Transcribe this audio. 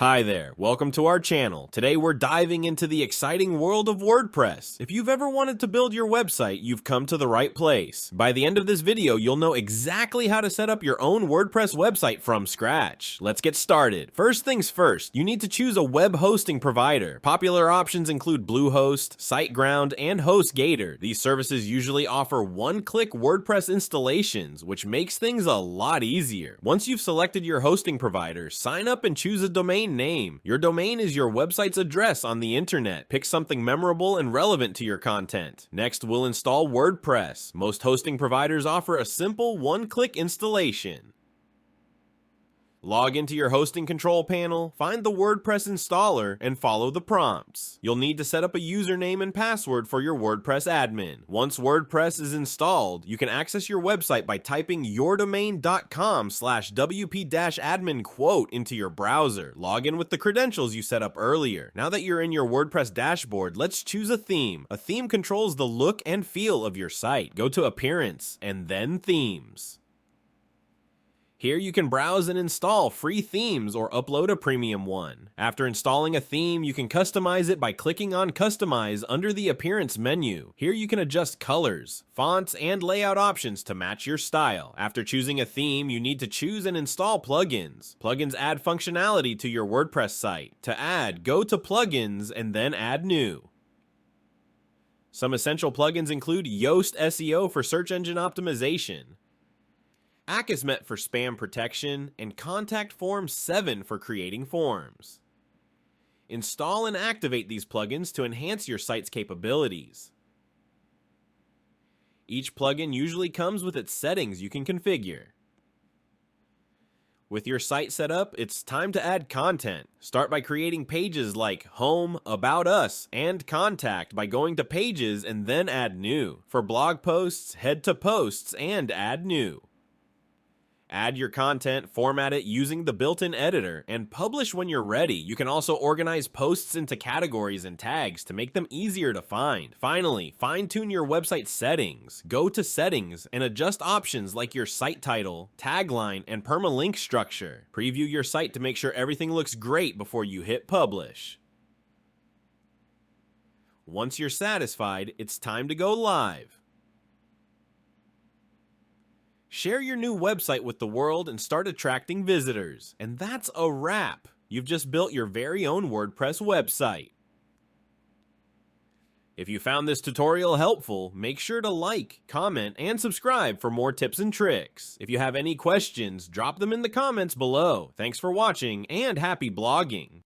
Hi there, welcome to our channel. Today we're diving into the exciting world of WordPress. If you've ever wanted to build your website, you've come to the right place. By the end of this video, you'll know exactly how to set up your own WordPress website from scratch. Let's get started. First things first, you need to choose a web hosting provider. Popular options include Bluehost, SiteGround, and HostGator. These services usually offer one-click WordPress installations, which makes things a lot easier. Once you've selected your hosting provider, sign up and choose a domain name. Your domain is your website's address on the internet. Pick something memorable and relevant to your content. Next, we'll install WordPress. Most hosting providers offer a simple one-click installation. Log into your hosting control panel, find the WordPress installer, and follow the prompts. You'll need to set up a username and password for your WordPress admin. Once WordPress is installed, you can access your website by typing yourdomain.com/wp-admin quote into your browser. Log in with the credentials you set up earlier. Now that you're in your WordPress dashboard, let's choose a theme. A theme controls the look and feel of your site. Go to Appearance, and then Themes. Here you can browse and install free themes or upload a premium one. After installing a theme, you can customize it by clicking on Customize under the Appearance menu. Here you can adjust colors, fonts, and layout options to match your style. After choosing a theme, you need to choose and install plugins. Plugins add functionality to your WordPress site. To add, go to Plugins and then Add New. Some essential plugins include Yoast SEO for search engine optimization, Akismet for spam protection, and Contact Form 7 for creating forms. Install and activate these plugins to enhance your site's capabilities. Each plugin usually comes with its settings you can configure. With your site set up, it's time to add content. Start by creating pages like Home, About Us, and Contact by going to Pages and then Add New. For blog posts, head to Posts and Add New. Add your content, format it using the built-in editor, and publish when you're ready. You can also organize posts into categories and tags to make them easier to find. Finally, fine-tune your website settings. Go to Settings and adjust options like your site title, tagline, and permalink structure. Preview your site to make sure everything looks great before you hit Publish. Once you're satisfied, it's time to go live. Share your new website with the world and start attracting visitors. And that's a wrap. You've just built your very own WordPress website. If you found this tutorial helpful, make sure to like, comment, and subscribe for more tips and tricks. If you have any questions, drop them in the comments below. Thanks for watching and happy blogging.